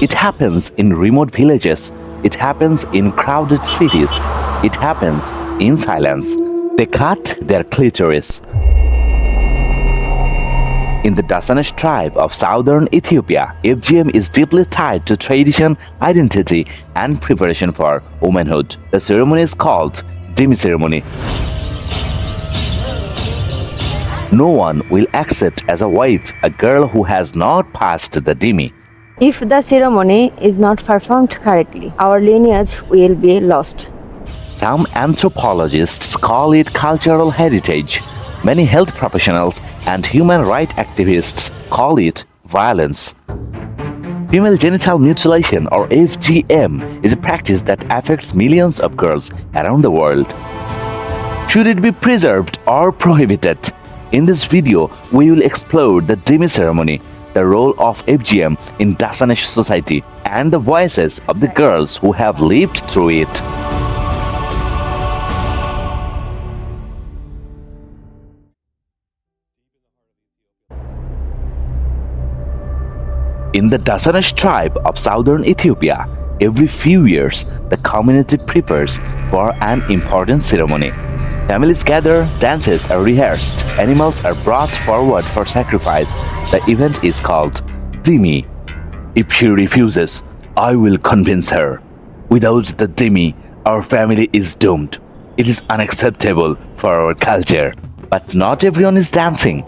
It happens in remote villages. It happens in crowded cities. It happens in silence. They cut their clitoris. In the Dassanach tribe of southern Ethiopia, FGM is deeply tied to tradition, identity, and preparation for womanhood. The ceremony is called Dimi Ceremony. No one will accept as a wife a girl who has not passed the Dimi. If the ceremony is not performed correctly, our lineage will be lost. Some anthropologists call it cultural heritage. Many health professionals and human rights activists call it violence. Female genital mutilation, or FGM, is a practice that affects millions of girls around the world. Should it be preserved or prohibited? In this video, we will explore the Dimi ceremony, the role of FGM in Dassanach society, and the voices of the girls who have lived through it. In the Dassanach tribe of southern Ethiopia, every few years, the community prepares for an important ceremony. Families gather, dances are rehearsed, animals are brought forward for sacrifice. The event is called Dimi. If she refuses, I will convince her. Without the Dimi, our family is doomed. It is unacceptable for our culture. But not everyone is dancing.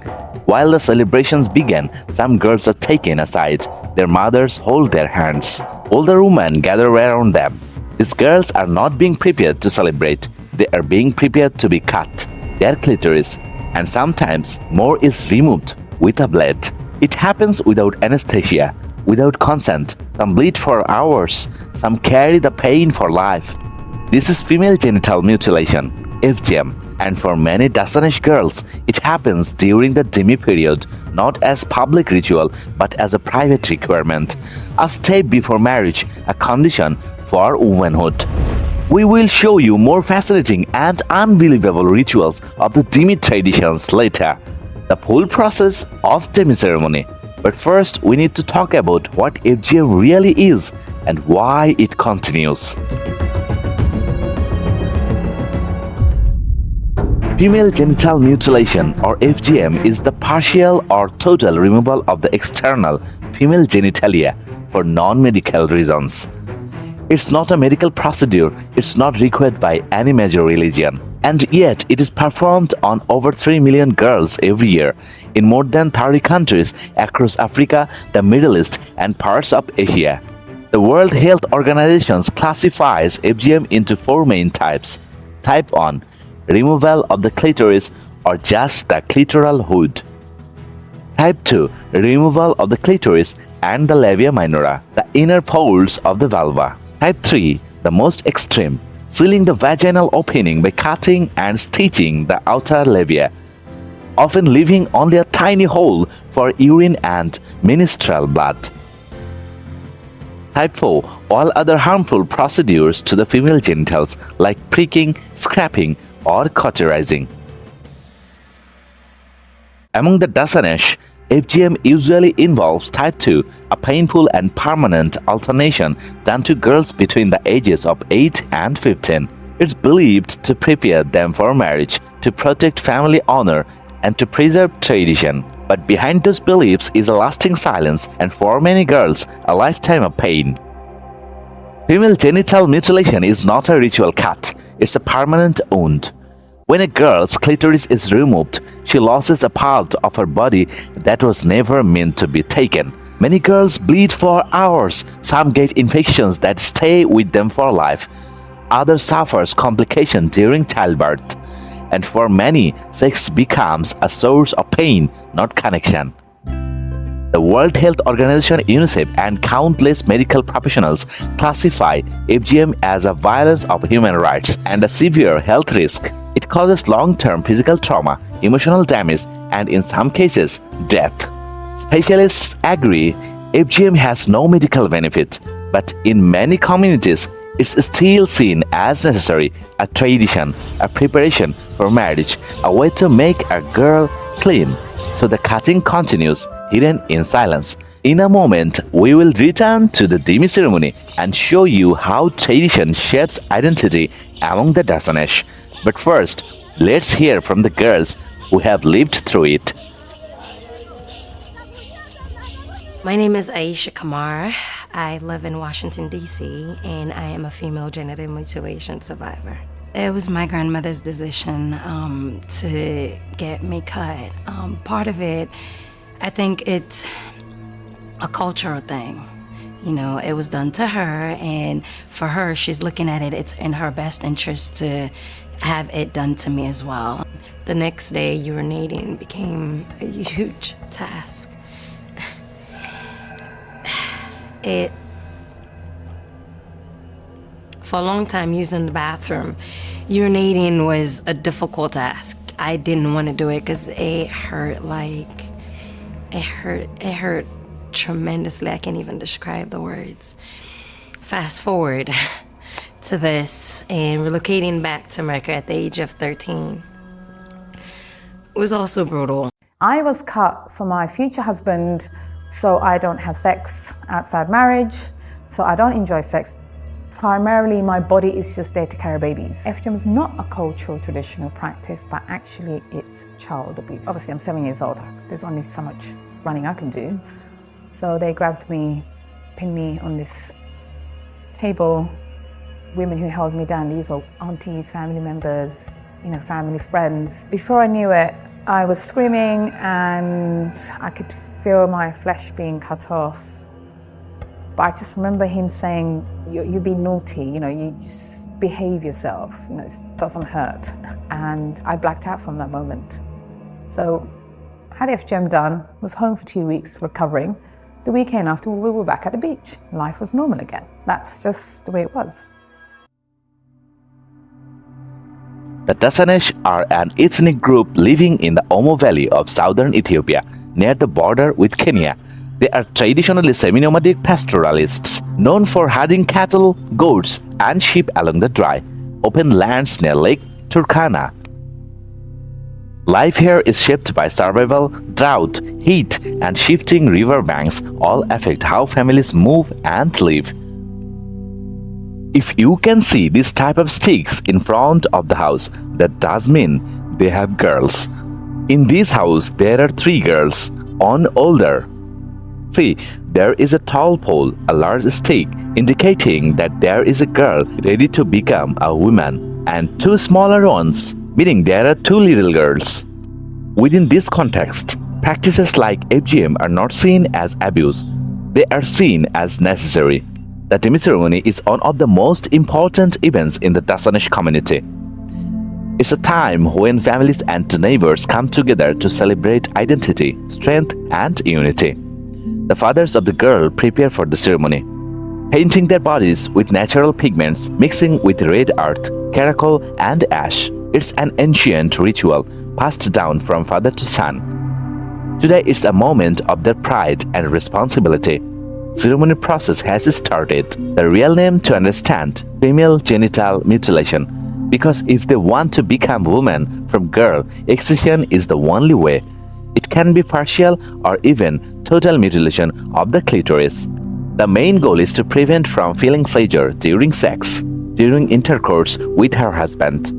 While the celebrations begin, some girls are taken aside. Their mothers hold their hands. Older women gather around them. These girls are not being prepared to celebrate. They are being prepared to be cut, their clitoris, and sometimes more is removed with a blade. It happens without anesthesia, without consent. Some bleed for hours, some carry the pain for life. This is female genital mutilation, FGM, and for many Dassanach girls, it happens during the Dimi period, not as public ritual but as a private requirement, a step before marriage, a condition for womanhood. We will show you more fascinating and unbelievable rituals of the Dimi traditions later, the full process of Dimi ceremony. But first, we need to talk about what FGM really is and why it continues. Female genital mutilation, or FGM, is the partial or total removal of the external female genitalia for non-medical reasons. It's not a medical procedure, it's not required by any major religion, and yet it is performed on over 3 million girls every year in more than 30 countries across Africa, the Middle East, and parts of Asia. The World Health Organization classifies FGM into 4 main types. Type 1: removal of the clitoris or just the clitoral hood. Type 2: removal of the clitoris and the labia minora, the inner folds of the vulva. Type 3: the most extreme, sealing the vaginal opening by cutting and stitching the outer labia, often leaving only a tiny hole for urine and menstrual blood. Type 4: all other harmful procedures to the female genitals like pricking, scraping, or cauterizing. Among the Dassanach, FGM usually involves Type 2, a painful and permanent alternation done to girls between the ages of 8 and 15. It's believed to prepare them for marriage, to protect family honor, and to preserve tradition. But behind those beliefs is a lasting silence and for many girls, a lifetime of pain. Female genital mutilation is not a ritual cut, it's a permanent wound. When a girl's clitoris is removed, she loses a part of her body that was never meant to be taken. Many girls bleed for hours, some get infections that stay with them for life, others suffer complications during childbirth, and for many, sex becomes a source of pain, not connection. The World Health Organization, UNICEF, and countless medical professionals classify FGM as a violation of human rights and a severe health risk. It causes long-term physical trauma, emotional damage, and in some cases, death. Specialists agree FGM has no medical benefit, but in many communities, it's still seen as necessary, a tradition, a preparation for marriage, a way to make a girl clean. So the cutting continues, hidden in silence. In a moment, we will return to the Dimi ceremony and show you how tradition shapes identity among the Dassanach. But first, let's hear from the girls who have lived through it. My name is Aisha Kamar. I live in Washington, D.C., and I am a female genital mutilation survivor. It was my grandmother's decision to get me cut. Part of it, I think it's a cultural thing. You know, it was done to her, and for her, she's looking at it, it's in her best interest to have it done to me as well. The next day, urinating became a huge task. For a long time using the bathroom, urinating was a difficult task. I didn't want to do it because it hurt it hurt tremendously. I can't even describe the words. Fast forward to this and relocating back to America at the age of 13 was also brutal. I was cut for my future husband, so I don't have sex outside marriage, so I don't enjoy sex. Primarily, my body is just there to carry babies. FGM is not a cultural traditional practice, but actually it's child abuse. Obviously, I'm 7 years old. There's only so much running I can do. So they grabbed me, pinned me on this table. Women who held me down, these were aunties, family members, family friends. Before I knew it, I was screaming and I could feel my flesh being cut off. But I just remember him saying, you're being naughty, you just behave yourself, it doesn't hurt. And I blacked out from that moment. So I had FGM done, was home for 2 weeks recovering. The weekend after, we were back at the beach. Life was normal again. That's just the way it was. The Dassanach are an ethnic group living in the Omo Valley of southern Ethiopia, near the border with Kenya. They are traditionally semi-nomadic pastoralists, known for herding cattle, goats, and sheep along the dry, open lands near Lake Turkana. Life here is shaped by survival, drought, heat, and shifting river banks all affect how families move and live. If you can see this type of sticks in front of the house, that does mean they have girls. In this house, there are 3 girls, one older. See, there is a tall pole, a large stick, indicating that there is a girl ready to become a woman, and 2 smaller ones, meaning there are 2 little girls. Within this context, practices like FGM are not seen as abuse, they are seen as necessary. The Dimi ceremony is one of the most important events in the Dassanach community. It's a time when families and neighbors come together to celebrate identity, strength, and unity. The fathers of the girl prepare for the ceremony, painting their bodies with natural pigments mixing with red earth, charcoal, and ash. It's an ancient ritual passed down from father to son. Today it's a moment of their pride and responsibility. Ceremony process has started. The real name to understand: female genital mutilation. Because if they want to become woman from girl, excision is the only way. It can be partial or even total mutilation of the clitoris. The main goal is to prevent from feeling pleasure during sex, during intercourse with her husband.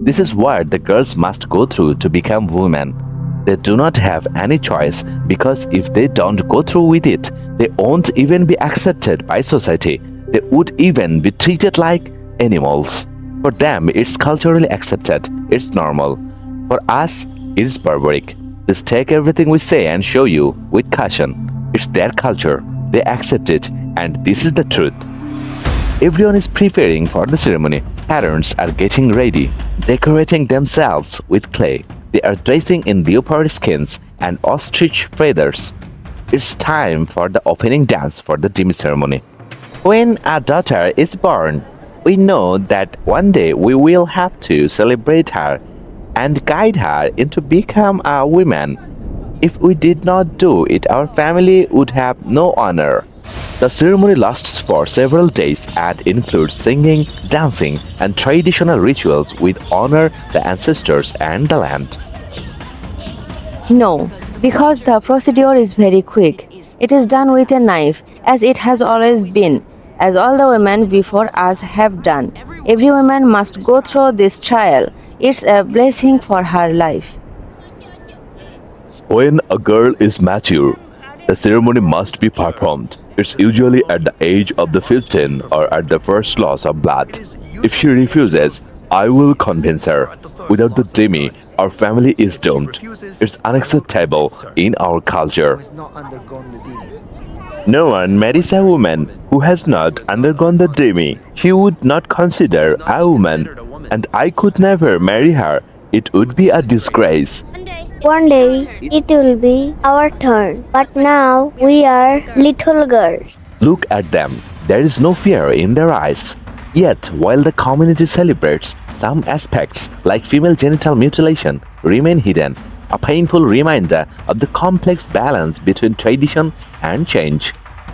This is what the girls must go through to become women. They do not have any choice, because if they don't go through with it, they won't even be accepted by society. They would even be treated like animals. For them, it's culturally accepted. It's normal. For us, it is barbaric. Let's take everything we say and show you with caution. It's their culture. They accept it, and this is the truth. Everyone is preparing for the ceremony. Parents are getting ready, decorating themselves with clay. They are dressing in leopard skins and ostrich feathers. It's time for the opening dance for the Dimi ceremony. When a daughter is born, we know that one day we will have to celebrate her and guide her into become a woman. If we did not do it, our family would have no honor. The ceremony lasts for several days and includes singing, dancing, and traditional rituals which honor the ancestors and the land. No, because the procedure is very quick. It is done with a knife, as it has always been, as all the women before us have done. Every woman must go through this trial. It's a blessing for her life. When a girl is mature, the ceremony must be performed. It's usually at the age of the 15 or at the first loss of blood. If she refuses, I will convince her. Without the Dimi, our family is doomed. It's unacceptable in our culture. No one marries a woman who has not undergone the Dimi. She would not consider a woman, and I could never marry her. It would be a disgrace. One day it will be our turn, but now we are little girls. Look at them. There is no fear in their eyes. Yet, while the community celebrates, some aspects, like female genital mutilation, remain hidden, a painful reminder of the complex balance between tradition and change.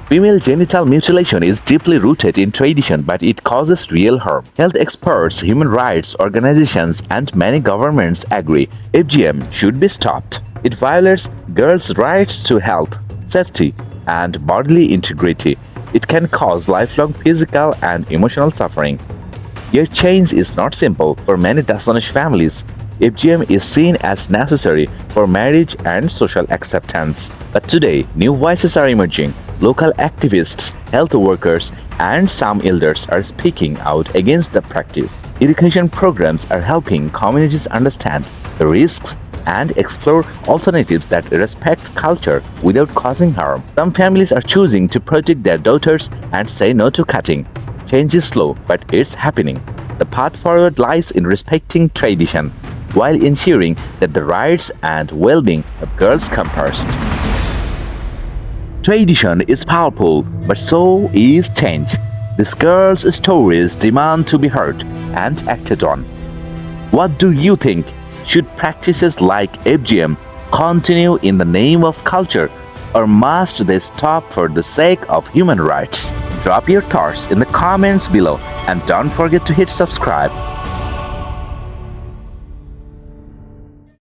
Female genital mutilation is deeply rooted in tradition, but it causes real harm. Health experts, human rights organizations, and many governments agree FGM should be stopped. It violates girls' rights to health, safety, and bodily integrity. It can cause lifelong physical and emotional suffering. Yet change is not simple for many Dassanach families. FGM is seen as necessary for marriage and social acceptance. But today, new voices are emerging. Local activists, health workers, and some elders are speaking out against the practice. Education programs are helping communities understand the risks and explore alternatives that respect culture without causing harm. Some families are choosing to protect their daughters and say no to cutting. Change is slow, but it's happening. The path forward lies in respecting tradition, while ensuring that the rights and well-being of girls come first. Tradition is powerful, but so is change. These girls' stories demand to be heard and acted on. What do you think? Should practices like FGM continue in the name of culture, or must they stop for the sake of human rights? Drop your thoughts in the comments below and don't forget to hit subscribe